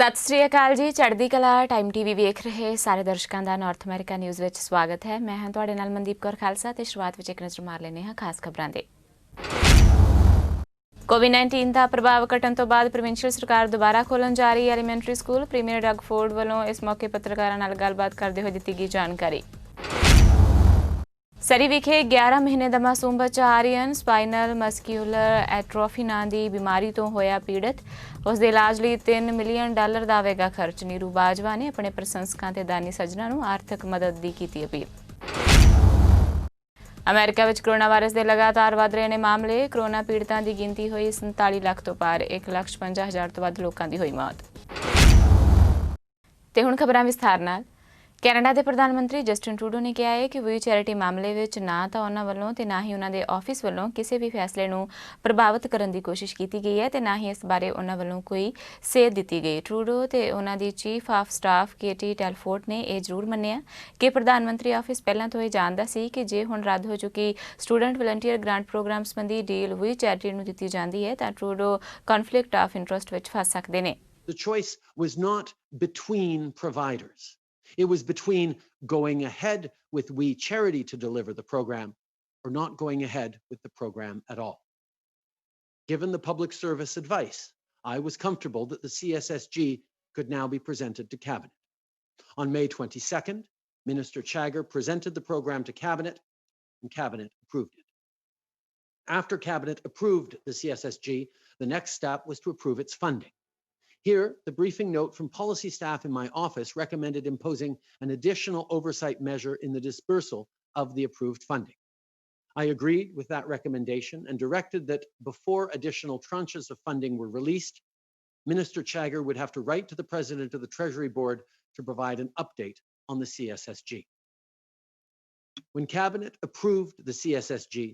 ਸਤਿ ਸ੍ਰੀ ਅਕਾਲ ਜੀ। ਚੜ੍ਹਦੀ ਕਲਾ ਟਾਈਮ ਟੀਵੀ ਵੇਖ ਰਹੇ ਸਾਰੇ ਦਰਸ਼ਕਾਂ ਦਾ ਨਾਰਥ ਅਮਰੀਕਾ ਨਿਊਜ਼ ਵਿੱਚ ਸਵਾਗਤ ਹੈ। ਮੈਂ ਹਾਂ ਤੁਹਾਡੇ ਨਾਲ ਮਨਦੀਪ ਕੌਰ ਖਾਲਸਾ ਤੇ ਸ਼ੁਰੂਆਤ ਵਿੱਚ ਇੱਕ ਨਜ਼ਰ ਮਾਰ ਲੈਂਦੇ ਹਾਂ ਖਾਸ ਖਬਰਾਂ ਦੇ। ਕੋਵਿਡ-19 ਦਾ ਪ੍ਰਭਾਵ ਘਟਣ ਤੋਂ ਬਾਅਦ ਪ੍ਰੋਵਿੰਸ਼ੀਅਲ ਸਰਕਾਰ ਦੁਬਾਰਾ ਖੋਲ੍ਹਣ ਜਾ ਰਹੀ elementary school. Premier Doug Ford ਵੱਲੋਂ ਇਸ ਮੌਕੇ ਪੱਤਰਕਾਰਾਂ ਨਾਲ ਗੱਲਬਾਤ ਕਰਦੇ ਹੋਏ ਦਿੱਤੀ ਗਈ ਜਾਣਕਾਰੀ। ਸਰੀ ਵਿਖੇ 11 ਮਹੀਨੇ ਦਾ ਮਾਸੂਮ ਬੱਚਾ ਆਰੀਅਨ ਸਪਾਈਨਲ ਮਸਕਿਊਲਰ ਐਟਰੋਫੀ ਨਾਂ ਦੀ ਬਿਮਾਰੀ ਤੋਂ ਹੋਇਆ ਪੀੜਤ। ਉਸ ਦੇ ਇਲਾਜ ਲਈ $3 ਮਿਲੀਅਨ ਦਾ ਆਵੇਗਾ ਖਰਚ। ਨੀਰੂ ਬਾਜਵਾ ਨੇ ਆਪਣੇ ਪ੍ਰਸ਼ੰਸਕਾਂ ਤੇ ਦਾਨੀ ਸੱਜਣਾਂ ਨੂੰ ਆਰਥਿਕ ਮਦਦ ਦੀ ਕੀਤੀ ਅਪੀਲ। ਅਮਰੀਕਾ ਵਿੱਚ ਕੋਰੋਨਾ ਵਾਇਰਸ ਦੇ ਲਗਾਤਾਰ ਵਧ ਰਹੇ ਨੇ ਮਾਮਲੇ। ਕੋਰੋਨਾ ਪੀੜਤਾਂ ਦੀ ਗਿਣਤੀ ਹੋਈ 47 ਲੱਖ ਤੋਂ ਪਾਰ। 1,56,000 ਤੋਂ ਵੱਧ ਲੋਕਾਂ ਦੀ ਹੋਈ ਮੌਤ। ਤੇ ਹੁਣ ਖਬਰਾਂ ਵਿਸਥਾਰ ਨਾਲ। ਕੈਨੇਡਾ ਦੇ ਪ੍ਰਧਾਨ ਮੰਤਰੀ ਜਸਟਿਨ ਟਰੂਡੋ ਨੇ ਕਿਹਾ ਹੈ ਕਿ ਵੀ ਚੈਰਿਟੀ ਮਾਮਲੇ ਵਿੱਚ ਨਾ ਤਾਂ ਉਹਨਾਂ ਵੱਲੋਂ ਤੇ ਨਾ ਹੀ ਉਹਨਾਂ ਦੇ ਆਫਿਸ ਵੱਲੋਂ ਕਿਸੇ ਵੀ ਫੈਸਲੇ ਨੂੰ ਪ੍ਰਭਾਵਿਤ ਕਰਨ ਦੀ ਕੋਸ਼ਿਸ਼ ਕੀਤੀ ਗਈ ਹੈ ਤੇ ਨਾ ਹੀ ਇਸ ਬਾਰੇ ਉਹਨਾਂ ਵੱਲੋਂ ਕੋਈ ਸੇਧ ਦਿੱਤੀ ਗਈ। ਟਰੂਡੋ ਤੇ ਉਹਨਾਂ ਦੀ chief of staff KT Telford ਨੇ ਇਹ ਜ਼ਰੂਰ ਮੰਨਿਆ ਕਿ ਪ੍ਰਧਾਨ ਮੰਤਰੀ ਆਫਿਸ ਪਹਿਲਾਂ ਤੋਂ ਇਹ ਜਾਣਦਾ ਸੀ ਕਿ ਜੇ ਹੁਣ ਰੱਦ ਹੋ ਚੁੱਕੀ ਸਟੂਡੈਂਟ ਵਲੰਟੀਅਰ ਗ੍ਰਾਂਟ ਪ੍ਰੋਗਰਾਮ ਸੰਬੰਧੀ ਡੀਲ ਵੀ ਚੈਰਿਟੀ ਨੂੰ ਦਿੱਤੀ ਜਾਂਦੀ ਹੈ ਤਾਂ ਟਰੂਡੋ ਕਨਫਲਿਕਟ ਆਫ ਇੰਟਰਸਟ ਵਿੱਚ ਫਸ ਸਕਦੇ ਨੇ। The choice was not between providers. It was between going ahead with We Charity to deliver the program or not going ahead with the program at all. Given the public service advice, I was comfortable that the CSSG could now be presented to Cabinet. On May 22nd, Minister Chagger presented the program to Cabinet and Cabinet approved it. After Cabinet approved the CSSG, the next step was to approve its funding. Here, the briefing note from policy staff in my office recommended imposing an additional oversight measure in the dispersal of the approved funding. I agreed with that recommendation and directed that before additional tranches of funding were released, Minister Chagger would have to write to the President of the Treasury Board to provide an update on the CSSG. When Cabinet approved the CSSG,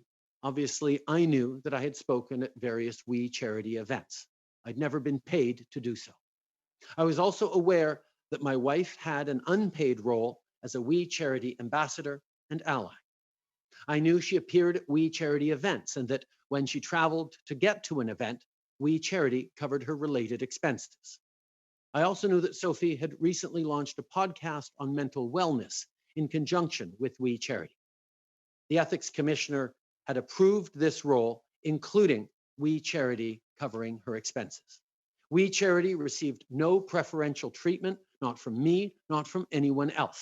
obviously I knew that I had spoken at various We Charity events. I'd never been paid to do so. I was also aware that my wife had an unpaid role as a We Charity ambassador and ally. I knew she appeared at We Charity events and that when she traveled to get to an event, We Charity covered her related expenses. I also knew that Sophie had recently launched a podcast on mental wellness in conjunction with We Charity. The Ethics Commissioner had approved this role, including We Charity covering her expenses. We Charity received no preferential treatment, not from me, not from anyone else.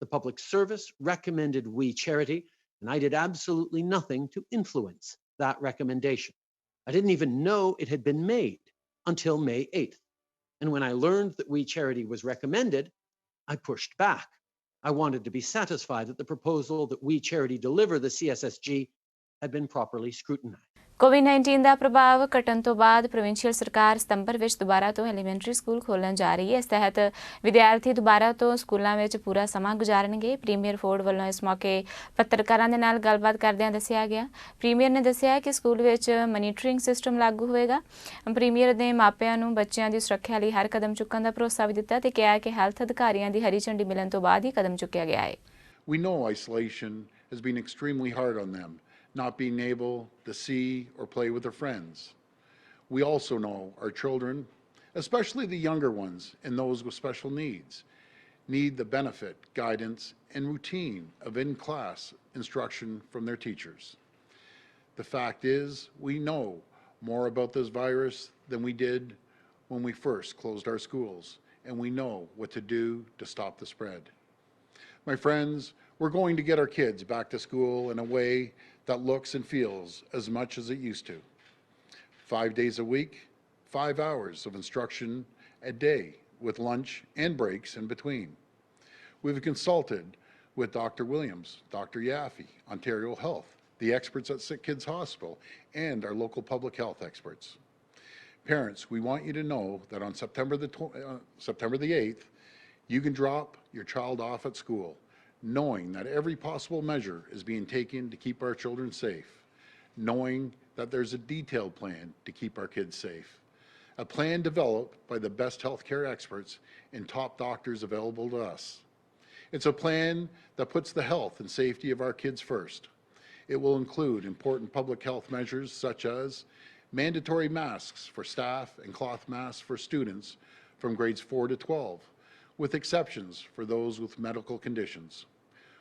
The public service recommended We Charity, and I did absolutely nothing to influence that recommendation. I didn't even know it had been made until May 8th. And when I learned that We Charity was recommended, I pushed back. I wanted to be satisfied that the proposal that We Charity deliver the CSSG had been properly scrutinized. ਕੋਵਿਡ-19 ਦਾ ਪ੍ਰਭਾਵ ਘਟਣ ਤੋਂ ਬਾਅਦ provincial ਸਰਕਾਰ ਸਤੰਬਰ ਵਿੱਚ ਦੁਬਾਰਾ ਤੋਂ elementary school ਖੋਲ੍ਹਣ ਜਾ ਰਹੀ ਹੈ। ਇਸ ਤਹਿਤ ਵਿਦਿਆਰਥੀ ਦੁਬਾਰਾ ਤੋਂ ਸਕੂਲਾਂ ਵਿੱਚ ਪੂਰਾ ਸਮਾਂ ਗੁਜ਼ਾਰਨਗੇ। ਪ੍ਰੀਮੀਅਰ ਫੋਰਡ ਵੱਲੋਂ ਇਸ ਮੌਕੇ ਪੱਤਰਕਾਰਾਂ ਦੇ ਨਾਲ ਗੱਲਬਾਤ ਕਰਦਿਆਂ ਦੱਸਿਆ ਗਿਆ। ਪ੍ਰੀਮੀਅਰ ਨੇ ਦੱਸਿਆ ਕਿ ਸਕੂਲ ਵਿੱਚ ਮਨੀਟਰਿੰਗ ਸਿਸਟਮ ਲਾਗੂ ਹੋਏਗਾ। ਪ੍ਰੀਮੀਅਰ ਨੇ ਮਾਪਿਆਂ ਨੂੰ ਬੱਚਿਆਂ ਦੀ ਸੁਰੱਖਿਆ ਲਈ ਹਰ ਕਦਮ ਚੁੱਕਣ ਦਾ ਭਰੋਸਾ ਵੀ ਦਿੱਤਾ ਤੇ ਕਿਹਾ ਕਿ ਹੈਲਥ ਅਧਿਕਾਰੀਆਂ ਦੀ ਹਰੀ ਝੰਡੀ ਮਿਲਣ ਤੋਂ ਬਾਅਦ ਹੀ ਕਦਮ ਚੁੱਕਿਆ ਗਿਆ ਹੈ। We know isolation has been extremely hard on them, not being able to see or play with their friends. We also know our children, especially the younger ones and those with special needs, need the benefit, guidance, and routine of in-class instruction from their teachers. The fact is, we know more about this virus than we did when we first closed our schools, and we know what to do to stop the spread. My friends, we're going to get our kids back to school in a way that looks and feels as much as it used to. 5 days a week, 5 hours of instruction a day with lunch and breaks in between. We've consulted with Dr. Williams, Dr. Yaffe, Ontario Health, the experts at Sick Kids Hospital, and our local public health experts. Parents, we want you to know that on September the 8th, you can drop your child off at school, knowing that every possible measure is being taken to keep our children safe, knowing that there's a detailed plan to keep our kids safe, a plan developed by the best healthcare experts and top doctors available to us. It's a plan that puts the health and safety of our kids first. It will include important public health measures such as mandatory masks for staff and cloth masks for students from grades 4 to 12, with exceptions for those with medical conditions.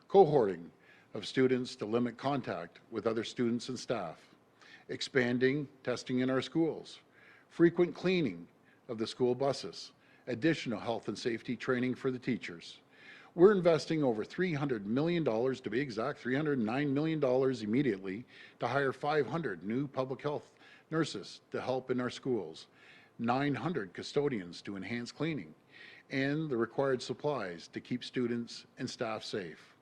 Cohorting of students to limit contact with other students and staff. Expanding testing in our schools. Frequent cleaning of the school buses. Additional health and safety training for the teachers. We're investing over $300 million, to be exact, $309 million immediately to hire 500 new public health nurses to help in our schools, 900 custodians to enhance cleaning, and the required supplies to keep students and staff safe.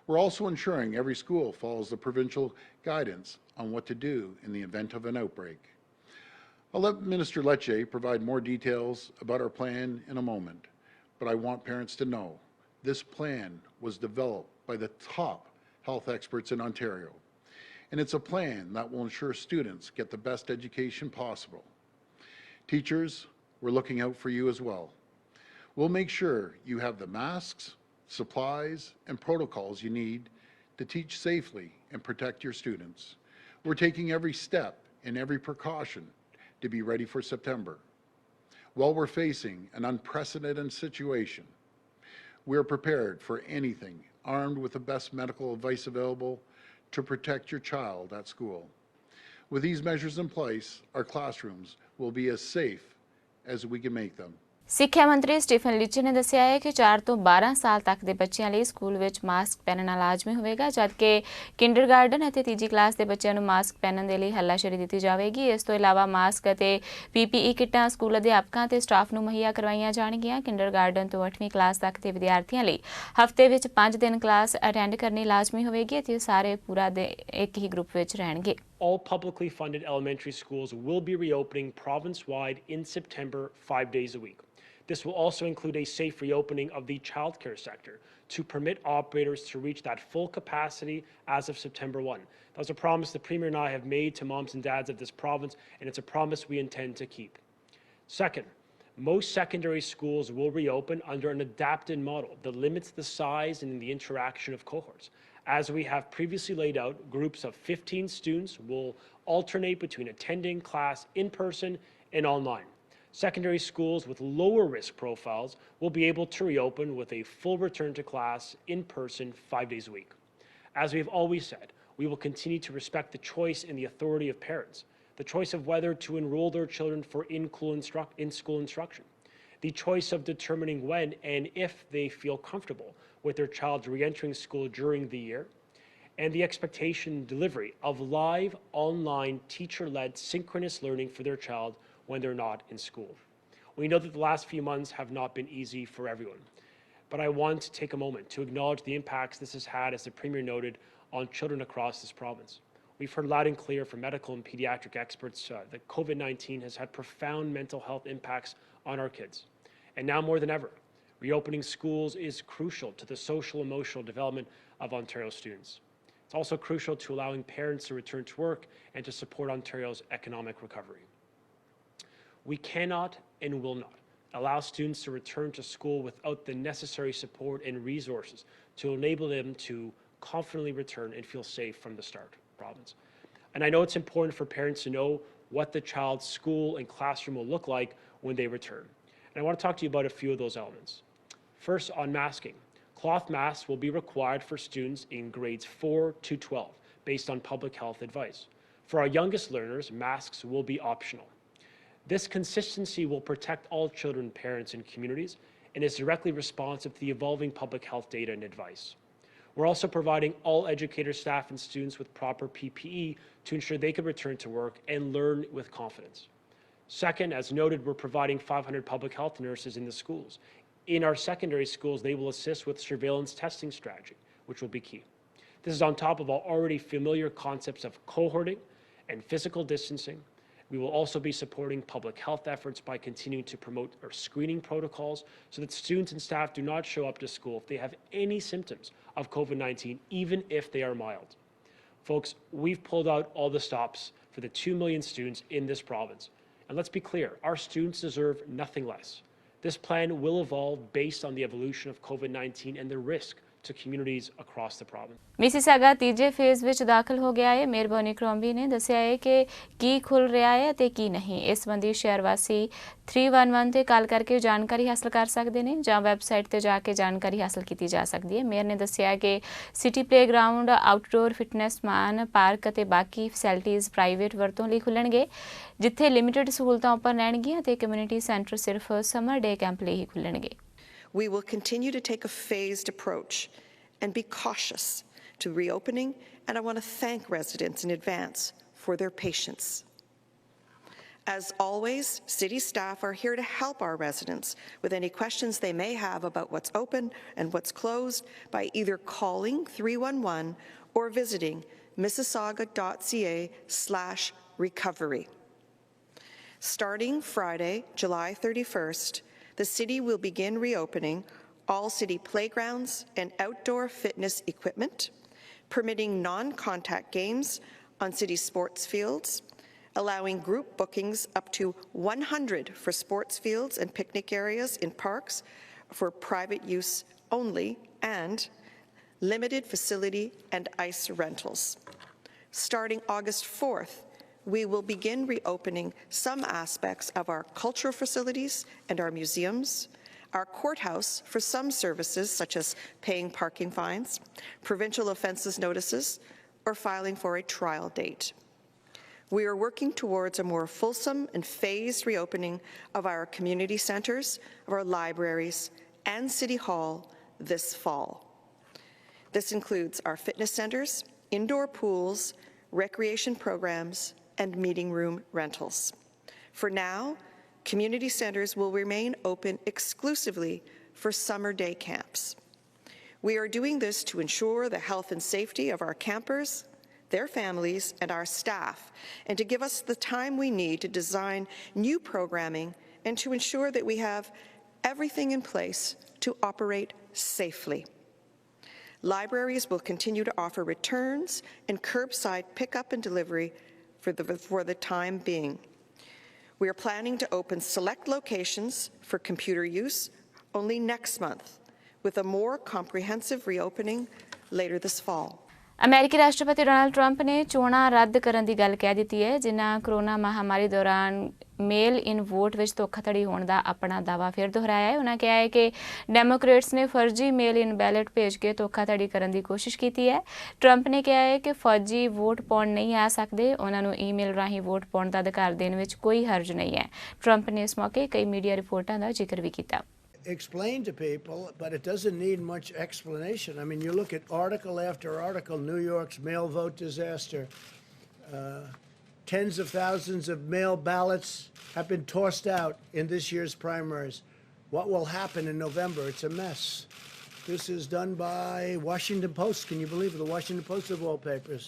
We're also ensuring every school follows the provincial guidance on what to do in the event of an outbreak. I'll let Minister Lecce provide more details about our plan in a moment, but I want parents to know this plan was developed by the top health experts in Ontario, and it's a plan that will ensure students get the best education possible. Teachers, we're looking out for you as well. We'll make sure you have the masks, supplies, and protocols you need to teach safely and protect your students. We're taking every step and every precaution to be ready for September. While we're facing an unprecedented situation, we are prepared for anything, armed with the best medical advice available to protect your child at school. With these measures in place, our classrooms will be as safe as we can make them. ਸਿੱਖਿਆ ਮੰਤਰੀ Stephen ਲੀਚੇ ਨੇ ਦੱਸਿਆ ਹੈ ਕਿ 4 ਤੋਂ 12 ਸਾਲ ਤੱਕ ਦੇ ਬੱਚਿਆਂ ਲਈ ਸਕੂਲ ਵਿੱਚ ਮਾਸਕ ਪਹਿਨਣਾ ਲਾਜ਼ਮੀ ਹੋਵੇਗਾ, ਜਦਕਿ ਕਿੰਡਰਗਾਰਟਨ ਅਤੇ ਤੀਜੀ ਕਲਾਸ ਦੇ ਬੱਚਿਆਂ ਨੂੰ ਮਾਸਕ ਪਹਿਨਣ ਦੇ ਲਈ ਹੱਲਾਸ਼ੇਰੀ ਦਿੱਤੀ ਜਾਵੇਗੀ। ਇਸ ਤੋਂ ਇਲਾਵਾ ਮਾਸਕ ਅਤੇ PPE ਕਿੱਟਾਂ ਸਕੂਲ ਅਧਿਆਪਕਾਂ ਤੇ ਸਟਾਫ ਨੂੰ ਮੁਹੱਈਆ ਕਰਵਾਈਆਂ ਜਾਣਗੀਆਂ। ਕਿੰਡਰਗਾਰਟਨ ਤੋਂ 8ਵੀਂ ਕਲਾਸ ਤੱਕ ਦੇ ਵਿਦਿਆਰਥੀਆਂ ਲਈ ਹਫ਼ਤੇ ਵਿੱਚ 5 ਦਿਨ ਕਲਾਸ ਅਟੈਂਡ ਕਰਨੀ ਲਾਜ਼ਮੀ ਹੋਵੇਗੀ ਅਤੇ ਸਾਰੇ ਪੂਰਾ ਦੇ ਇੱਕ ਹੀ ਗਰੁੱਪ ਵਿੱਚ ਰਹਿਣਗੇ। All publicly funded elementary schools will be reopening province-wide in September 5 days a week. This will also include a safe reopening of the childcare sector to permit operators to reach that full capacity as of September 1. That was a promise the Premier and I have made to moms and dads of this province, and it's a promise we intend to keep. Second, most secondary schools will reopen under an adapted model that limits the size and the interaction of cohorts. As we have previously laid out, groups of 15 students will alternate between attending class in person and online. Secondary schools with lower risk profiles will be able to reopen with a full return to class in person 5 days a week. As we've always said, we will continue to respect the choice and the authority of parents, the choice of whether to enroll their children for in-school instruction, the choice of determining when and if they feel comfortable with their child re-entering school during the year, and the expectation and delivery of live, online, teacher-led synchronous learning for their child when they're not in school. We know that the last few months have not been easy for everyone, but I want to take a moment to acknowledge the impacts this has had, as the Premier noted, on children across this province. We've heard loud and clear from medical and pediatric experts that COVID-19 has had profound mental health impacts on our kids. And now more than ever, reopening schools is crucial to the social emotional development of Ontario students. It's also crucial to allowing parents to return to work and to support Ontario's economic recovery. We cannot and will not allow students to return to school without the necessary support and resources to enable them to confidently return and feel safe from the start of the province. And I know it's important for parents to know what the child's school and classroom will look like when they return. And I want to talk to you about a few of those elements. First, on masking. Cloth masks will be required for students in grades 4 to 12 based on public health advice. For our youngest learners, masks will be optional. This consistency will protect all children, parents, and communities, and is directly responsive to the evolving public health data and advice. We're also providing all educators, staff, and students with proper PPE to ensure they can return to work and learn with confidence. Second, as noted, we're providing 500 public health nurses in the schools. In our secondary schools, they will assist with surveillance testing strategy, which will be key. This is on top of our already familiar concepts of cohorting and physical distancing. We will also be supporting public health efforts by continuing to promote our screening protocols so that students and staff do not show up to school if they have any symptoms of COVID-19, even if they are mild. Folks, we've pulled out all the stops for the 2 million students in this province. And let's be clear, our students deserve nothing less. This plan will evolve based on the evolution of COVID-19 and the risk to communities across the province. Mississauga ਤੀਜੇ phase ਵਿੱਚ ਦਾਖਲ ਹੋ ਗਿਆ ਹੈ। Mayor Boney ਕਰੋਂਬੀ ਨੇ ਦੱਸਿਆ ਹੈ ਕਿ ਕੀ ਖੁੱਲ ਰਿਹਾ ਹੈ ਅਤੇ ਕੀ ਨਹੀਂ। ਇਸ ਸੰਬੰਧੀ ਸ਼ਹਿਰ ਵਾਸੀ 311 ਤੇ ਕਾਲ ਕਰਕੇ ਜਾਣਕਾਰੀ ਹਾਸਲ ਕਰ ਸਕਦੇ ਨੇ ਜਾਂ ਵੈਬਸਾਈਟ ਤੇ ਜਾ ਕੇ ਜਾਣਕਾਰੀ ਹਾਸਲ ਕੀਤੀ ਜਾ ਸਕਦੀ ਹੈ। ਮੇਅਰ ਨੇ ਦੱਸਿਆ ਕਿ ਸਿਟੀ ਪਲੇਗਰਾਉਂਡ, ਆਊਟਡੋਰ ਫਿਟਨੈਸ ਮਾਨ, ਪਾਰਕ ਅਤੇ ਬਾਕੀ ਫੈਸਿਲਿਟੀਜ਼ ਪ੍ਰਾਈਵੇਟ ਵਰਤੋਂ ਲਈ ਖੁੱਲਣਗੇ, ਜਿੱਥੇ ਲਿਮਿਟਡ ਸਹੂਲਤਾਂ ਓਪਨ ਰਹਿਣਗੀਆਂ ਅਤੇ ਕਮਿਊਨਿਟੀ ਸੈਂਟਰ ਸਿਰਫ ਸਮਰ ਡੇ ਕੈਂਪ ਲਈ ਹੀ ਖੁੱਲਣਗੇ। We will continue to take a phased approach and be cautious to reopening, and I want to thank residents in advance for their patience. As always, city staff are here to help our residents with any questions they may have about what's open and what's closed by either calling 311 or visiting mississauga.ca/recovery. Starting Friday, July 31st, the city will begin reopening all city playgrounds and outdoor fitness equipment, permitting non-contact games on city sports fields, allowing group bookings up to 100 for sports fields and picnic areas in parks for private use only, and limited facility and ice rentals. Starting August 4th, we will begin reopening some aspects of our cultural facilities and our museums, our courthouse for some services such as paying parking fines, provincial offences notices, or filing for a trial date. We are working towards a more fulsome and phased reopening of our community centres, of our libraries, and City Hall this fall. This includes our fitness centres, indoor pools, recreation programs, and meeting room rentals. For now, community centres will remain open exclusively for summer day camps. We are doing this to ensure the health and safety of our campers, their families, and our staff, and to give us the time we need to design new programming and to ensure that we have everything in place to operate safely. Libraries will continue to offer returns and curbside pickup and delivery for the time being. We are planning to open select locations for computer use only next month, with a more comprehensive reopening later this fall. ਅਮਰੀਕੀ ਰਾਸ਼ਟਰਪਤੀ Donald Trump ਨੇ ਚੋਣਾਂ ਰੱਦ ਕਰਨ ਦੀ ਗੱਲ ਕਹਿ ਦਿੱਤੀ ਹੈ, ਜਿਨ੍ਹਾਂ ਕੋਰੋਨਾ ਮਹਾਮਾਰੀ ਦੌਰਾਨ ਮੇਲ ਇਨ ਵੋਟ ਵਿੱਚ ਧੋਖਾਧੜੀ ਹੋਣ ਦਾ ਆਪਣਾ ਦਾਅਵਾ ਫਿਰ ਦੁਹਰਾਇਆ ਹੈ। ਉਹਨਾਂ ਕਿਹਾ ਹੈ ਕਿ ਡੈਮੋਕ੍ਰੇਟਸ ਨੇ ਫਰਜ਼ੀ ਮੇਲ ਇਨ ਬੈਲਟ ਭੇਜ ਕੇ ਧੋਖਾਧੜੀ ਕਰਨ ਦੀ ਕੋਸ਼ਿਸ਼ ਕੀਤੀ ਹੈ। ਟਰੰਪ ਨੇ ਕਿਹਾ ਹੈ ਕਿ ਫੌਜੀ ਵੋਟ ਪਾਉਣ ਨਹੀਂ ਆ ਸਕਦੇ, ਉਹਨਾਂ ਨੂੰ ਈਮੇਲ ਰਾਹੀਂ ਵੋਟ ਪਾਉਣ ਦਾ ਅਧਿਕਾਰ ਦੇਣ ਵਿੱਚ ਕੋਈ ਹਰਜ ਨਹੀਂ ਹੈ। ਟਰੰਪ ਨੇ ਇਸ ਮੌਕੇ ਕਈ ਮੀਡੀਆ ਰਿਪੋਰਟਾਂ ਦਾ ਜ਼ਿਕਰ ਵੀ ਕੀਤਾ। Explain to people, but it doesn't need much explanation. I mean, you look at article after article, New York's mail vote disaster. Tens of thousands of mail ballots have been tossed out in this year's primaries. What will happen in November? It's a mess. This is done by Washington Post. Can you believe it? The Washington Post of all papers.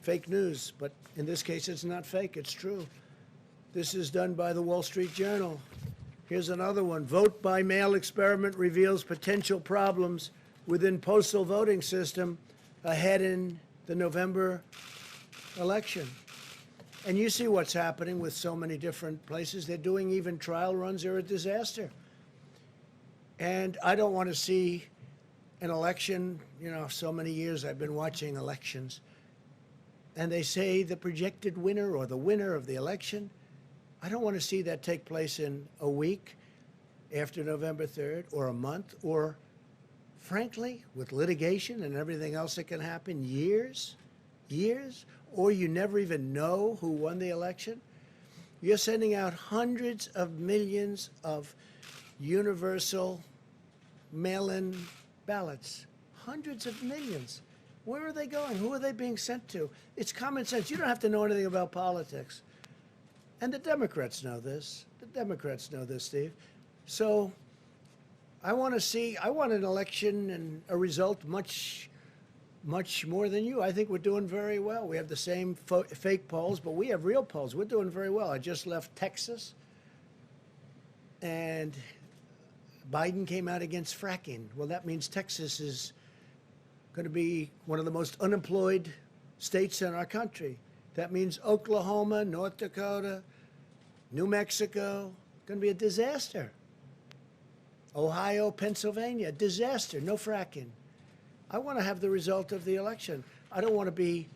Fake news, but in this case it's not fake, it's true. This is done by the Wall Street Journal. Here's another one. Vote by mail experiment reveals potential problems within postal voting system ahead in the November election. And you see what's happening with so many different places. They're doing even trial runs. They're a disaster. And I don't want to see an election, you know, so many years I've been watching elections. And they say the projected winner or the winner of the election. I don't want to see that take place in a week after November 3rd or a month or, frankly, with litigation and everything else that can happen, years, or you never even know who won the election. You're sending out hundreds of millions of universal mail-in ballots. Hundreds of millions. Where are they going? Who are they being sent to? It's common sense. You don't have to know anything about politics. And the Democrats know this. The Democrats know this, Steve. So I want an election and a result much more than you. I think we're doing very well. We have the same fake polls, but we have real polls. We're doing very well. I just left Texas, and Biden came out against fracking. Well, that means Texas is going to be one of the most unemployed states in our country. That means Oklahoma, North Dakota, New Mexico, going to be a disaster. Ohio, Pennsylvania, disaster, no fracking. I want to have the result of the election. I don't want to be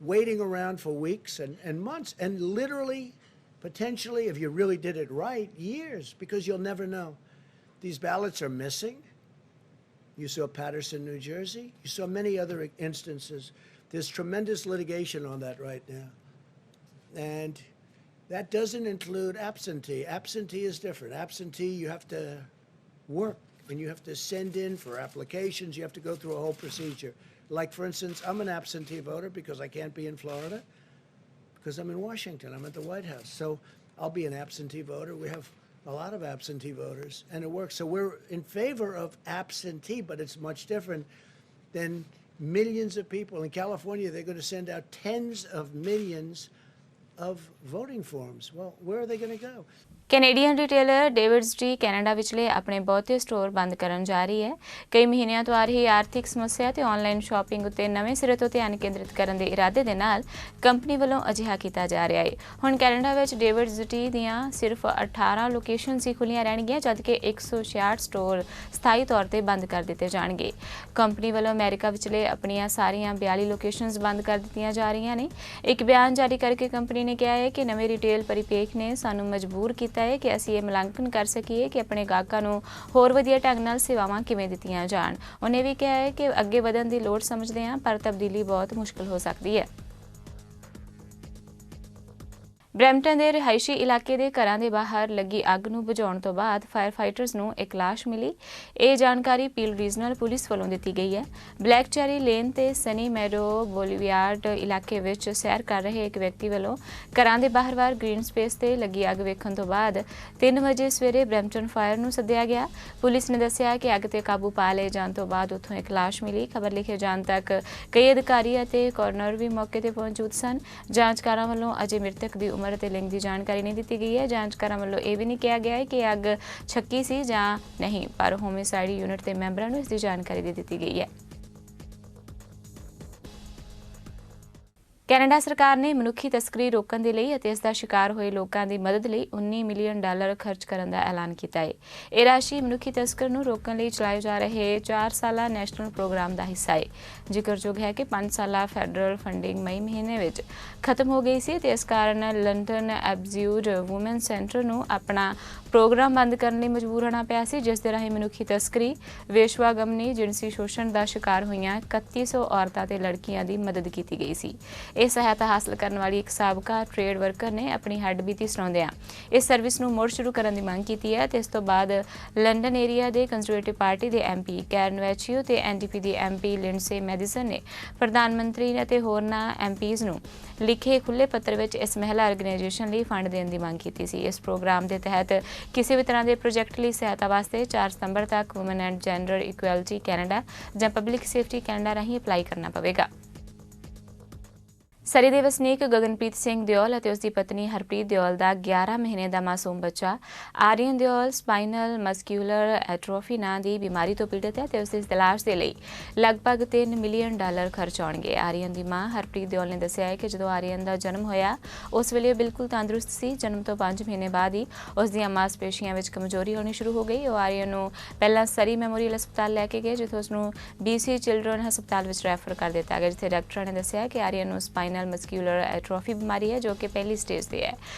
waiting around for weeks and months and literally, potentially, if you really did it right, years, because you'll never know. These ballots are missing. You saw Paterson, New Jersey. You saw many other instances. There's tremendous litigation on that right now. And that doesn't include absentee. Absentee is different. Absentee, you have to work and you have to send in for applications. You have to go through a whole procedure. Like, for instance, I'm an absentee voter because I can't be in Florida because I'm in Washington. I'm at the White House. So I'll be an absentee voter. We have a lot of absentee voters, and it works. So we're in favor of absentee, but it's much different than millions of people. In California, they're going to send out tens of millions of voting forms. Well, where are they going to go? Canadian retailer David's Tea Canada ਵਿਚਲੇ ਆਪਣੇ ਬਹੁਤੇ store ਬੰਦ ਕਰਨ ਜਾ ਰਹੀ ਹੈ। ਕਈ ਮਹੀਨਿਆਂ ਤੋਂ ਆ ਰਹੀ ਆਰਥਿਕ ਸਮੱਸਿਆ ਤੇ ਆਨਲਾਈਨ ਸ਼ਾਪਿੰਗ ਉੱਤੇ ਨਵੇਂ ਸਿਰੇ ਤੋਂ ਧਿਆਨ ਕੇਂਦਰਿਤ ਕਰਨ ਦੇ ਇਰਾਦੇ ਦੇ ਨਾਲ ਕੰਪਨੀ ਵੱਲੋਂ ਅਜਿਹਾ ਕੀਤਾ ਜਾ ਰਿਹਾ ਹੈ। ਹੁਣ ਕੈਨੇਡਾ ਵਿੱਚ ਡੇਵਿਡਸ ਟੀ ਦੀਆਂ ਸਿਰਫ 18 ਲੋਕੇਸ਼ਨਸ ਹੀ ਖੁੱਲੀਆਂ ਰਹਿਣਗੀਆਂ, ਜਦਕਿ 166 ਸਟੋਰ ਸਥਾਈ ਤੌਰ ਤੇ ਬੰਦ ਕਰ ਦਿੱਤੇ ਜਾਣਗੇ। ਕੰਪਨੀ ਵੱਲੋਂ ਅਮਰੀਕਾ ਵਿਚਲੇ ਆਪਣੀਆਂ ਸਾਰੀਆਂ 42 ਲੋਕੇਸ਼ਨਸ ਬੰਦ ਕਰ ਦਿੱਤੀਆਂ ਜਾ ਰਹੀਆਂ ਨੇ। ਇੱਕ ਬਿਆਨ ਜਾਰੀ ਕਰਕੇ ਕੰਪਨੀ ਨੇ ਕਿਹਾ ਹੈ ਕਿ ਨਵੇਂ ਰਿਟੇਲ ਪਰਿਪੇਖ ਨੇ ਸਾਨੂੰ ਮਜਬੂਰ ਕੀਤਾ ਹੈ ਕਿ ਅਸੀਂ ਇਹ ਮੁਲਾਂਕਣ ਕਰ ਸਕੀਏ ਕਿ ਆਪਣੇ ਗਾਹਕਾਂ ਨੂੰ ਹੋਰ ਵਧੀਆ ਢੰਗ ਨਾਲ ਸੇਵਾਵਾਂ ਕਿਵੇਂ ਦਿੱਤੀਆਂ ਜਾਣ। ਉਹਨੇ ਵੀ ਕਿਹਾ ਹੈ ਕਿ ਅੱਗੇ ਵਧਣ ਦੀ ਲੋੜ ਸਮਝਦੇ ਹਾਂ, ਪਰ ਤਬਦੀਲੀ ਬਹੁਤ ਮੁਸ਼ਕਲ ਹੋ ਸਕਦੀ ਹੈ। ਬਰੈਂਪਟਨ ਦੇ ਰਿਹਾਇਸ਼ੀ ਇਲਾਕੇ ਦੇ ਘਰਾਂ ਦੇ ਬਾਹਰ ਲੱਗੀ ਅੱਗ ਨੂੰ ਬੁਝਾਉਣ ਤੋਂ ਬਾਅਦ ਫਾਇਰ ਫਾਈਟਰਸ ਨੂੰ ਇੱਕ ਲਾਸ਼ ਮਿਲੀ। ਇਹ ਜਾਣਕਾਰੀ ਪੀਲ ਰੀਜਨਲ ਪੁਲਿਸ ਵੱਲੋਂ ਦਿੱਤੀ ਗਈ ਹੈ। ਬਲੈਕ ਚੈਰੀ ਲੇਨ ਤੇ ਸਨੀ ਮੈਡੋ ਬੋਲੀਵਿਆਰਡ ਇਲਾਕੇ ਵਿੱਚ ਸੈਰ ਕਰ ਰਹੇ ਇੱਕ ਵਿਅਕਤੀ ਵੱਲੋਂ ਘਰਾਂ ਦੇ ਬਾਹਰਵਾਰ ਗ੍ਰੀਨ ਸਪੇਸ ਤੇ ਲੱਗੀ ਅੱਗ ਵੇਖਣ ਤੋਂ ਬਾਅਦ 3 ਵਜੇ ਸਵੇਰੇ ਬਰੈਂਪਟਨ ਫਾਇਰ ਨੂੰ ਸੱਦਿਆ ਗਿਆ। ਪੁਲਿਸ ਨੇ ਦੱਸਿਆ ਕਿ ਅੱਗ ਤੇ ਕਾਬੂ ਪਾ ਲਏ ਜਾਣ ਤੋਂ ਬਾਅਦ ਉੱਥੋਂ ਇੱਕ ਲਾਸ਼ ਮਿਲੀ। ਖਬਰ ਲਿਖੇ ਜਾਣ ਤੱਕ ਕਈ ਅਧਿਕਾਰੀ ਅਤੇ ਕੋਰਨਰ ਵੀ ਮੌਕੇ ਤੇ ਮੌਜੂਦ ਸਨ। ਜਾਂਚਕਾਰਾਂ ਵੱਲੋਂ ਅਜੇ ਮ੍ਰਿਤਕ ਦੀ ਉਮਰ ਅਤੇ ਲਿੰਗ ਦੀ ਜਾਣਕਾਰੀ ਨਹੀਂ ਦਿੱਤੀ ਗਈ ਹੈ। ਜਾਂਚਕਾਰਾਂ ਵੱਲੋਂ ਇਹ ਵੀ ਨਹੀਂ ਕਿਹਾ ਗਿਆ ਹੈ ਕਿ ਅੱਗ ਛੱਕੀ ਸੀ ਜਾਂ ਨਹੀਂ, ਪਰ ਹੋਮਿਸਾਈਡ ਯੂਨਿਟ ਦੇ ਮੈਂਬਰਾਂ ਨੂੰ ਇਸ ਦੀ ਜਾਣਕਾਰੀ ਦੇ ਦਿੱਤੀ ਗਈ ਹੈ। ਕੈਨੇਡਾ ਸਰਕਾਰ ਨੇ ਮਨੁੱਖੀ ਤਸਕਰੀ ਰੋਕਣ ਦੇ ਲਈ ਅਤੇ ਇਸ ਦਾ ਸ਼ਿਕਾਰ ਹੋਏ ਲੋਕਾਂ ਦੀ ਮਦਦ ਲਈ $19 ਮਿਲੀਅਨ ਖਰਚ ਕਰਨ ਦਾ ਐਲਾਨ ਕੀਤਾ ਹੈ। ਇਹ ਰਾਸ਼ੀ ਮਨੁੱਖੀ ਤਸਕਰ ਨੂੰ ਰੋਕਣ ਲਈ ਚਲਾਏ ਜਾ ਰਹੇ 4 ਸਾਲਾ ਨੈਸ਼ਨਲ ਪ੍ਰੋਗਰਾਮ ਦਾ ਹਿੱਸਾ ਹੈ। ਜ਼ਿਕਰਯੋਗ ਹੈ ਕਿ 5 ਸਾਲਾ ਫੈਡਰਲ ਫੰਡਿੰਗ ਮਈ ਮਹੀਨੇ ਵਿੱਚ ਖਤਮ ਹੋ ਗਈ ਸੀ ਤੇ ਇਸ ਕਾਰਨ ਲੰਡਨ ਐਬਜ਼ਿਊਡ ਵੂਮਨ ਸੈਂਟਰ ਨੂੰ ਆਪਣਾ ਪ੍ਰੋਗਰਾਮ ਬੰਦ ਕਰਨ ਲਈ ਮਜਬੂਰ ਹੋਣਾ ਪਿਆ ਸੀ, ਜਿਸ ਦੇ ਰਾਹੀਂ ਮਨੁੱਖੀ ਤਸਕਰੀ, ਵੇਸ਼ਵਾਗਮਨੀ, ਜਿਨਸੀ ਸ਼ੋਸ਼ਣ ਦਾ ਸ਼ਿਕਾਰ ਹੋਈਆਂ 3100 ਔਰਤਾਂ ਤੇ ਲੜਕੀਆਂ ਦੀ ਮਦਦ ਕੀਤੀ ਗਈ ਸੀ। ਇਹ ਸਹਾਇਤਾ ਹਾਸਲ ਕਰਨ ਵਾਲੀ ਇੱਕ ਸਾਬਕਾ ਟ੍ਰੇਡ ਵਰਕਰ ਨੇ ਆਪਣੀ ਹੱਡਬੀਤੀ ਸੁਣਾਉਂਦਿਆਂ ਇਸ ਸਰਵਿਸ ਨੂੰ ਮੁੜ ਸ਼ੁਰੂ ਕਰਨ ਦੀ ਮੰਗ ਕੀਤੀ ਹੈ ਤੇ ਇਸ ਤੋਂ ਬਾਅਦ ਲੰਡਨ ਏਰੀਆ ਦੇ ਕੰਜ਼ਰਵੇਟਿਵ ਪਾਰਟੀ ਦੇ MP ਕੈਰਨ ਵੈਚੀਓ ਤੇ NDP ਦੀ MP ਲਿੰਡਸੇ ਮੈਡੀਸਨ ਨੇ ਪ੍ਰਧਾਨ ਮੰਤਰੀ ਅਤੇ ਹੋਰਨਾਂ MPs ਨੂੰ ਲਿਖੇ ਖੁੱਲ੍ਹੇ ਪੱਤਰ ਵਿੱਚ ਇਸ ਮਹਿਲਾ ਆਰਗੇਨਾਈਜੇਸ਼ਨ ਲਈ ਫੰਡ ਦੇਣ ਦੀ ਮੰਗ ਕੀਤੀ ਸੀ। ਇਸ ਪ੍ਰੋਗਰਾਮ ਦੇ ਤਹਿਤ ਕਿਸੇ ਵੀ ਤਰ੍ਹਾਂ ਦੇ ਪ੍ਰੋਜੈਕਟ ਲਈ ਸਹਾਇਤਾ ਵਾਸਤੇ 4 ਸਤੰਬਰ ਤੱਕ woman and gender equality Canada ਜਾਂ ਪਬਲਿਕ ਸੇਫਟੀ ਕੈਨੇਡਾ ਰਾਹੀਂ ਅਪਲਾਈ ਕਰਨਾ ਪਵੇਗਾ। ਸਰੀ ਦੇ ਵਸਨੀਕ ਗਗਨਪ੍ਰੀਤ ਸਿੰਘ ਦਿਓਲ ਅਤੇ ਉਸਦੀ ਪਤਨੀ ਹਰਪ੍ਰੀਤ ਦਿਓਲ ਦਾ 11 ਮਹੀਨੇ ਦਾ ਮਾਸੂਮ ਬੱਚਾ ਆਰੀਅਨ ਦਿਓਲ ਸਪਾਈਨਲ ਮਸਕਿਊਲਰ ਐਟਰੋਫੀ ਨਾਂ ਦੀ ਬਿਮਾਰੀ ਤੋਂ ਪੀੜਤ ਹੈ ਤੇ ਉਸ ਦੀ ਇਲਾਜ ਦੇ ਲਈ ਲਗਭਗ $3 ਮਿਲੀਅਨ ਖਰਚ ਆਉਣਗੇ। ਆਰੀਅਨ ਦੀ ਮਾਂ ਹਰਪ੍ਰੀਤ ਦਿਓਲ ਨੇ ਦੱਸਿਆ ਹੈ ਕਿ ਜਦੋਂ ਆਰੀਅਨ ਦਾ ਜਨਮ ਹੋਇਆ ਉਸ ਵੇਲੇ ਬਿਲਕੁਲ ਤੰਦਰੁਸਤ ਸੀ। ਜਨਮ ਤੋਂ 5 ਮਹੀਨੇ ਬਾਅਦ ਹੀ ਉਸ ਦੀਆਂ ਮਾਸਪੇਸ਼ੀਆਂ ਵਿੱਚ ਕਮਜ਼ੋਰੀ ਆਉਣੀ ਸ਼ੁਰੂ ਹੋ ਗਈ। ਉਹ ਆਰੀਅਨ ਨੂੰ ਪਹਿਲਾਂ ਸਰੀ ਮੈਮੋਰੀਅਲ ਹਸਪਤਾਲ ਲੈ ਕੇ ਗਏ, ਜਿੱਥੇ ਉਸ ਨੂੰ BC ਚਿਲਡਰਨ ਹਸਪਤਾਲ ਵਿੱਚ ਰੈਫਰ ਕਰ ਦਿੱਤਾ ਗਿਆ, ਜਿੱਥੇ ਡਾਕਟਰਾਂ ਨੇ ਦੱਸਿਆ ਕਿ ਆਰੀਅਨ ਨੂੰ ਸਪਾਈਨਲ ਮਸਕਿਊਲਰ ਐਟਰੋਫੀ ਬਿਮਾਰੀ ਹੈ ਜੋ ਕਿ ਪਹਿਲੀ ਸਟੇਜ ਤੇ ਹੈ।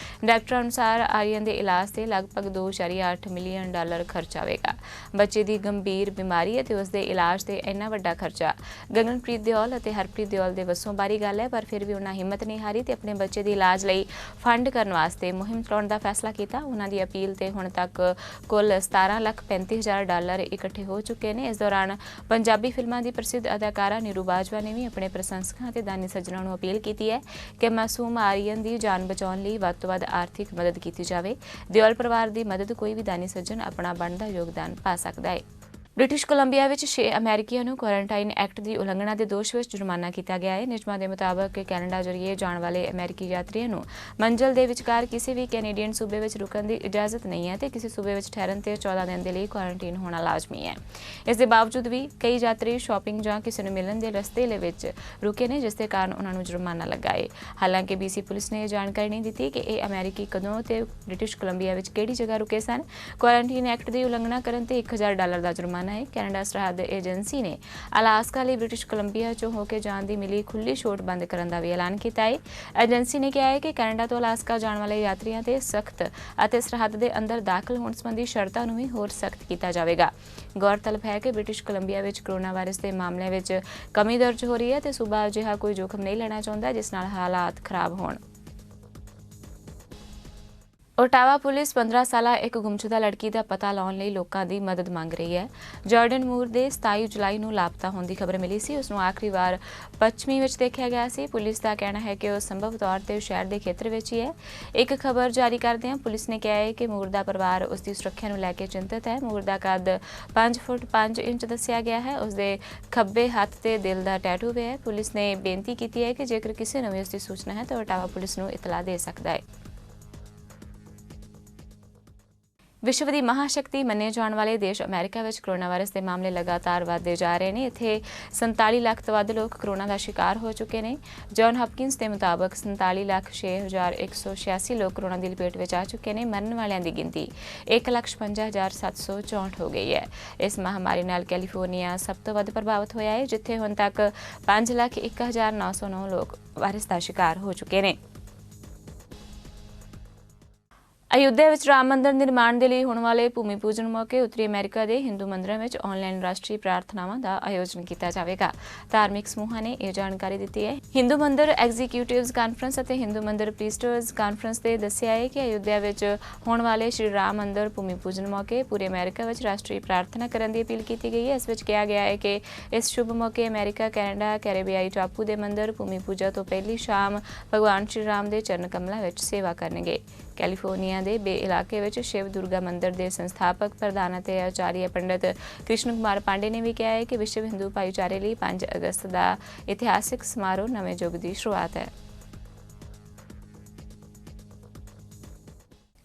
ਡਾਕਟਰਾਂ ਅਨੁਸਾਰ ਆਰੀਅਨ ਦੇ ਇਲਾਜ ਤੇ ਲਗਭਗ $2.8 ਮਿਲੀਅਨ ਖਰਚ ਆਵੇਗਾ। ਬੱਚੇ ਦੀ ਗੰਭੀਰ ਬਿਮਾਰੀ ਅਤੇ ਉਸ ਦੇ ਇਲਾਜ ਤੇ ਇੰਨਾ ਵੱਡਾ ਖਰਚਾ ਗਗਨਪ੍ਰੀਤ ਦਿਓਲ ਅਤੇ ਹਰਪ੍ਰੀਤ ਦਿਓਲ ਦੇ ਵੱਸੋਂ ਬਾਰੀ ਗੱਲ ਹੈ, ਪਰ ਫਿਰ ਵੀ ਉਹਨਾਂ ਹਿੰਮਤ ਨਹੀਂ ਹਾਰੀ ਤੇ ਆਪਣੇ ਬੱਚੇ ਦੇ ਇਲਾਜ ਲਈ ਫੰਡ ਕਰਨ ਵਾਸਤੇ ਮੁਹਿੰਮ ਚਲਾਉਣ ਦਾ ਫੈਸਲਾ ਕੀਤਾ। ਉਹਨਾਂ ਦੀ ਅਪੀਲ ਤੇ ਹੁਣ ਤੱਕ ਕੁੱਲ $17,35,000 ਇਕੱਠੇ ਹੋ ਚੁੱਕੇ ਨੇ। ਇਸ ਦੌਰਾਨ ਪੰਜਾਬੀ ਫਿਲਮਾਂ ਦੀ ਪ੍ਰਸਿੱਧ ਅਦਾਕਾਰਾ ਨੀਰੂ ਬਾਜਵਾ ਨੇ ਵੀ ਆਪਣੇ ਪ੍ਰਸ਼ੰਸਕਾਂ ਅਤੇ ਦਾਨੀ ਸੱਜਣਾਂ ਨੂੰ ਅਪੀਲ ਕੀਤੀ ਹੈ ਕਿ ਮਾਸੂਮ ਆਰੀਅਨ ਦੀ ਜਾਨ ਬਚਾਉਣ ਲਈ ਵੱਧ ਤੋਂ ਵੱਧ ਆਰਥਿਕ ਮਦਦ ਕੀਤੀ ਜਾਵੇ। ਦਿਓਲ ਪਰਿਵਾਰ ਦੀ ਮਦਦ ਕੋਈ ਵੀ ਦਾਨੀ ਸੱਜਣ ਆਪਣਾ ਬਣਦਾ ਯੋਗਦਾਨ ਪਾ ਸਕਦਾ ਹੈ। ਬ੍ਰਿਟਿਸ਼ ਕੋਲੰਬੀਆ ਵਿੱਚ 6 ਅਮਰੀਕੀਆਂ ਨੂੰ ਕੁਆਰੰਟਾਈਨ ਐਕਟ ਦੀ ਉਲੰਘਣਾ ਦੇ ਦੋਸ਼ ਵਿੱਚ ਜੁਰਮਾਨਾ ਕੀਤਾ ਗਿਆ ਹੈ। ਨਿਯਮਾਂ ਦੇ ਮੁਤਾਬਕ ਕੈਨੇਡਾ ਜ਼ਰੀਏ ਜਾਣ ਵਾਲੇ ਅਮਰੀਕੀ ਯਾਤਰੀਆਂ ਨੂੰ ਮੰਜ਼ਿਲ ਦੇ ਵਿਚਕਾਰ ਕਿਸੇ ਵੀ ਕੈਨੇਡੀਅਨ ਸੂਬੇ ਵਿੱਚ ਰੁਕਣ ਦੀ ਇਜਾਜ਼ਤ ਨਹੀਂ ਹੈ ਤੇ ਕਿਸੇ ਸੂਬੇ ਵਿੱਚ ਠਹਿਰਨ ਤੇ 14 ਦਿਨ ਦੇ ਲਈ ਕੁਆਰੰਟਾਈਨ ਹੋਣਾ ਲਾਜ਼ਮੀ ਹੈ। ਇਸ ਦੇ ਬਾਵਜੂਦ ਵੀ ਕਈ ਯਾਤਰੀ ਸ਼ਾਪਿੰਗ ਜਾਂ ਕਿਸੇ ਨੂੰ ਮਿਲਣ ਦੇ ਰਸਤੇ ਵਿੱਚ ਰੁਕੇ ਨੇ, ਜਿਸ ਦੇ ਕਾਰਨ ਉਹਨਾਂ ਨੂੰ ਜੁਰਮਾਨਾ ਲੱਗਾ ਹੈ। ਹਾਲਾਂਕਿ BC ਪੁਲਿਸ ਨੇ ਇਹ ਜਾਣਕਾਰੀ ਨਹੀਂ ਦਿੱਤੀ ਕਿ ਇਹ ਅਮਰੀਕੀ ਕਦੋਂ ਤੇ ਬ੍ਰਿਟਿਸ਼ ਕੋਲੰਬੀਆ ਵਿੱਚ ਕਿਹੜੀ ਜਗ੍ਹਾ ਰੁਕੇ ਸਨ। ਕੁਆਰੰਟਾਈਨ ਐਕਟ ਦੀ ਉਲੰਘਣਾ ਕਰਨ ਤੇ $1,000 ਦਾ ਜੁਰਮਾਨਾ ਐਲਾਨ ਹੈ। ਕੈਨੇਡਾ ਸਰਹੱਦ ਏਜੰਸੀ ਨੇ ਅਲਾਸਕਾ ਲਈ ਬ੍ਰਿਟਿਸ਼ ਕੋਲੰਬੀਆ 'ਚੋਂ ਹੋ ਕੇ ਜਾਣ ਦੀ ਮਿਲੀ ਖੁੱਲ੍ਹੀ ਛੋਟ ਬੰਦ ਕਰਨ ਦਾ ਵੀ ਐਲਾਨ ਕੀਤਾ ਹੈ। ਏਜੰਸੀ ਨੇ ਕਿਹਾ ਹੈ ਕਿ ਕੈਨੇਡਾ ਤੋਂ ਅਲਾਸਕਾ ਜਾਣ ਵਾਲੇ ਯਾਤਰੀਆਂ ਤੇ ਸਖਤ ਅਤੇ ਸਰਹੱਦ ਦੇ ਅੰਦਰ ਦਾਖਲ ਹੋਣ ਸੰਬੰਧੀ ਸ਼ਰਤਾਂ ਨੂੰ ਵੀ ਹੋਰ ਸਖਤ ਕੀਤਾ ਜਾਵੇਗਾ। ਗੌਰਤਲਬ ਹੈ ਕਿ ਬ੍ਰਿਟਿਸ਼ ਕੋਲੰਬੀਆ ਵਿੱਚ ਕੋਰੋਨਾ ਵਾਇਰਸ ਦੇ ਮਾਮਲਿਆਂ ਵਿੱਚ ਕਮੀ ਦਰਜ ਹੋ ਰਹੀ ਹੈ ਤੇ ਸੂਬਾ ਅਜਿਹਾ ਕੋਈ ਜੋਖਮ ਨਹੀਂ ਲੈਣਾ ਚਾਹੁੰਦਾ ਜਿਸ ਨਾਲ ਹਾਲਾਤ ਖਰਾਬ ਹੋਣ। ਓਟਾਵਾ ਪੁਲਿਸ 15 ਸਾਲਾ ਇੱਕ ਗੁੰਮਸ਼ੁਦਾ ਲੜਕੀ ਦਾ ਪਤਾ ਲਾਉਣ ਲਈ ਲੋਕਾਂ ਦੀ ਮਦਦ ਮੰਗ ਰਹੀ ਹੈ। ਜਾਰਡਨ ਮੂਰ ਦੇ 27 ਜੁਲਾਈ ਨੂੰ ਲਾਪਤਾ ਹੋਣ ਦੀ ਖਬਰ ਮਿਲੀ ਸੀ। ਉਸ ਨੂੰ ਆਖਰੀ ਵਾਰ ਪੱਛਮੀ ਵਿੱਚ ਦੇਖਿਆ ਗਿਆ ਸੀ। ਪੁਲਿਸ ਦਾ ਕਹਿਣਾ ਹੈ ਕਿ ਉਹ ਸੰਭਵ ਤੌਰ ਤੇ ਸ਼ਹਿਰ ਦੇ ਖੇਤਰ ਵਿੱਚ ਹੀ ਹੈ। ਇੱਕ ਖਬਰ ਜਾਰੀ ਕਰਦਿਆਂ ਪੁਲਿਸ ਨੇ ਕਿਹਾ ਹੈ ਕਿ ਮੂਰ ਦਾ ਪਰਿਵਾਰ ਉਸ ਦੀ ਸੁਰੱਖਿਆ ਨੂੰ ਲੈ ਕੇ ਚਿੰਤਤ ਹੈ। ਮੂਰ ਦਾ ਕੱਦ 5 ਫੁੱਟ 5 ਇੰਚ ਦੱਸਿਆ ਗਿਆ ਹੈ। ਉਸ ਦੇ ਖੱਬੇ ਹੱਥ ਤੇ ਦਿਲ ਦਾ ਟੈਟੂ ਵੀ ਹੈ। ਪੁਲਿਸ ਨੇ ਬੇਨਤੀ ਕੀਤੀ ਹੈ ਕਿ ਜੇਕਰ ਕਿਸੇ ਨੂੰ ਵੀ ਉਸ ਦੀ ਸੂਚਨਾ ਹੈ ਤਾਂ ਓਟਾਵਾ ਪੁਲਿਸ ਨੂੰ ਇਤਲਾਹ ਦੇ ਸਕਦਾ ਹੈ। ਵਿਸ਼ਵ ਦੀ ਮਹਾਸ਼ਕਤੀ ਮੰਨੇ ਜਾਣ ਵਾਲੇ ਦੇਸ਼ ਅਮਰੀਕਾ ਵਿੱਚ ਕੋਰੋਨਾ ਵਾਇਰਸ ਦੇ ਮਾਮਲੇ ਲਗਾਤਾਰ ਵਧਦੇ ਜਾ ਰਹੇ ਨੇ। ਇੱਥੇ 47 ਲੱਖ ਤੋਂ ਵੱਧ ਲੋਕ ਕੋਰੋਨਾ ਦਾ ਸ਼ਿਕਾਰ ਹੋ ਚੁੱਕੇ ਨੇ। ਜੌਨ ਹਪਕਿੰਸ ਦੇ ਮੁਤਾਬਕ 47,06,186 ਲੋਕ ਕੋਰੋਨਾ ਦੀ ਲਪੇਟ ਵਿੱਚ ਆ ਚੁੱਕੇ ਨੇ। ਮਰਨ ਵਾਲਿਆਂ ਦੀ ਗਿਣਤੀ 1,56,764 ਹੋ ਗਈ ਹੈ। ਇਸ ਮਹਾਮਾਰੀ ਨਾਲ ਕੈਲੀਫੋਰਨੀਆ ਸਭ ਤੋਂ ਵੱਧ ਪ੍ਰਭਾਵਿਤ ਹੋਇਆ ਹੈ, ਜਿੱਥੇ ਹੁਣ ਤੱਕ 5,01,909 ਲੋਕ ਵਾਇਰਸ ਦਾ ਸ਼ਿਕਾਰ ਹੋ ਚੁੱਕੇ ਨੇ। ਅਯੁੱਧਿਆ ਵਿੱਚ ਰਾਮ ਮੰਦਰ ਨਿਰਮਾਣ ਦੇ ਲਈ ਹੋਣ ਵਾਲੇ ਭੂਮੀ ਪੂਜਨ ਮੌਕੇ ਉੱਤਰੀ ਅਮਰੀਕਾ ਦੇ ਹਿੰਦੂ ਮੰਦਰਾਂ ਵਿੱਚ ਆਨਲਾਈਨ ਰਾਸ਼ਟਰੀ ਪ੍ਰਾਰਥਨਾਵਾਂ ਦਾ ਆਯੋਜਨ ਕੀਤਾ ਜਾਵੇਗਾ। ਧਾਰਮਿਕ ਸਮੂਹਾਂ ਨੇ ਇਹ ਜਾਣਕਾਰੀ ਦਿੱਤੀ ਹੈ। ਹਿੰਦੂ ਮੰਦਰ ਐਗਜ਼ੀਕਿਊਟਿਵਜ਼ ਕਾਨਫਰੰਸ ਅਤੇ ਹਿੰਦੂ ਮੰਦਰ ਪ੍ਰੀਸਟਰਜ਼ ਕਾਨਫਰੰਸ ਨੇ ਦੱਸਿਆ ਹੈ ਕਿ ਅਯੁੱਧਿਆ ਵਿੱਚ ਹੋਣ ਵਾਲੇ ਸ਼੍ਰੀ ਰਾਮ ਮੰਦਰ ਭੂਮੀ ਪੂਜਨ ਮੌਕੇ ਪੂਰੇ ਅਮਰੀਕਾ ਵਿੱਚ ਰਾਸ਼ਟਰੀ ਪ੍ਰਾਰਥਨਾ ਕਰਨ ਦੀ ਅਪੀਲ ਕੀਤੀ ਗਈ ਹੈ। ਇਸ ਵਿੱਚ ਕਿਹਾ ਗਿਆ ਹੈ ਕਿ ਇਸ ਸ਼ੁਭ ਮੌਕੇ ਅਮਰੀਕਾ, ਕੈਨੇਡਾ, ਕੈਰੇਬੀਆਈ ਟਾਪੂ ਦੇ ਮੰਦਰ ਭੂਮੀ ਪੂਜਾ ਤੋਂ ਪਹਿਲੀ ਸ਼ਾਮ ਭਗਵਾਨ ਸ਼੍ਰੀ ਰਾਮ ਦੇ ਚਰਨ ਕਮਲਾਂ ਵਿੱਚ ਸੇਵਾ ਕਰਨਗੇ। ਕੈਲੀਫੋਰਨੀਆ ਦੇ ਬੇ ਇਲਾਕੇ ਵਿੱਚ ਸ਼ਿਵ ਦੁਰਗਾ ਮੰਦਰ ਦੇ ਸੰਸਥਾਪਕ ਪ੍ਰਧਾਨ ਅਤੇ ਆਚਾਰੀਆ ਪੰਡਿਤ ਕ੍ਰਿਸ਼ਨ ਕੁਮਾਰ ਪਾਂਡੇ ਨੇ ਵੀ ਕਿਹਾ ਹੈ ਕਿ ਵਿਸ਼ਵ ਹਿੰਦੂ ਭਾਈਚਾਰੇ ਲਈ 5 ਅਗਸਤ ਦਾ ਇਤਿਹਾਸਿਕ ਸਮਾਰੋਹ ਨਵੇਂ ਯੁੱਗ ਦੀ ਸ਼ੁਰੂਆਤ ਹੈ।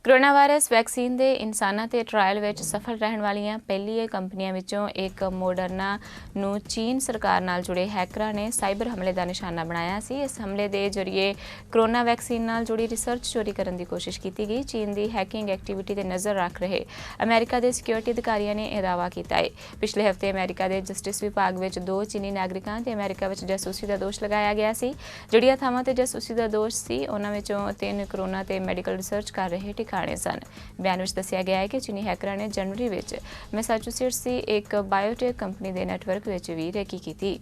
ਕੋਰੋਨਾ ਵਾਇਰਸ ਵੈਕਸੀਨ ਦੇ ਇਨਸਾਨਾਂ ਤੇ ਟ੍ਰਾਇਲ ਵਿੱਚ ਸਫਲ ਰਹਿਣ ਵਾਲੀਆਂ ਪਹਿਲੀ ਕੰਪਨੀਆਂ ਵਿੱਚੋਂ ਇੱਕ ਮੋਡਰਨਾ ਨੂੰ ਚੀਨ ਸਰਕਾਰ ਨਾਲ ਜੁੜੇ ਹੈਕਰਾਂ ਨੇ ਸਾਈਬਰ ਹਮਲੇ ਦਾ ਨਿਸ਼ਾਨਾ ਬਣਾਇਆ ਸੀ। ਇਸ ਹਮਲੇ ਦੇ ਜ਼ਰੀਏ ਕੋਰੋਨਾ ਵੈਕਸੀਨ ਨਾਲ ਜੁੜੀ ਰਿਸਰਚ ਚੋਰੀ ਕਰਨ ਦੀ ਕੋਸ਼ਿਸ਼ ਕੀਤੀ ਗਈ। ਚੀਨ ਦੀ ਹੈਕਿੰਗ ਐਕਟੀਵਿਟੀ ਤੇ ਨਜ਼ਰ ਰੱਖ ਰਹੇ ਅਮਰੀਕਾ ਦੇ ਸਿਕਿਉਰਿਟੀ ਅਧਿਕਾਰੀਆਂ ਨੇ ਇਹ ਦਾਅਵਾ ਕੀਤਾ ਹੈ। ਪਿਛਲੇ ਹਫ਼ਤੇ ਅਮਰੀਕਾ ਦੇ ਜਸਟਿਸ ਵਿਭਾਗ ਵਿੱਚ 2 ਚੀਨੀ ਨਾਗਰਿਕਾਂ ਤੇ ਅਮਰੀਕਾ ਵਿੱਚ ਜਾਸੂਸੀ ਦਾ ਦੋਸ਼ ਲਗਾਇਆ ਗਿਆ ਸੀ। ਜਿਹੜੀਆਂ ਥਾਵਾਂ ਤੇ ਜਾਸੂਸੀ ਦਾ ਦੋਸ਼ ਸੀ ਉਹਨਾਂ ਵਿੱਚੋਂ 3 ਕੋਰੋਨਾ ਤੇ ਮੈਡੀਕਲ ਰਿਸਰਚ ਕਰ ਰਹੇ ਟਿਕਾਣੇ ਸਨ। ਬਿਆਨ ਵਿੱਚ ਦੱਸਿਆ ਗਿਆ ਹੈ ਕਿ ਚੀਨੀ ਹੈਕਰਾਂ ਨੇ ਜਨਵਰੀ ਵਿੱਚ ਮੈਸਾਚੂਸੇਟਸ ਦੀ ਇੱਕ ਬਾਇਓਟੈਕ ਕੰਪਨੀ ਦੇ ਨੈਟਵਰਕ ਵਿੱਚ ਵੀ ਰੇਕੀ ਕੀਤੀ।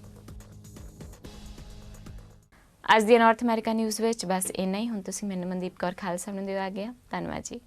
ਅੱਜ ਦੀ ਨਾਰਥ ਅਮਰੀਕਾ ਨਿਊਜ਼ ਵਿੱਚ ਬਸ ਇੰਨਾ ਹੀ। ਹੁਣ ਤੁਸੀਂ ਮੈਨੂੰ ਮਨਦੀਪ ਕੌਰ ਖਾਲਸਾ ਨੂੰ ਦਿਓ ਆ ਗਿਆ। ਧੰਨਵਾਦ ਜੀ।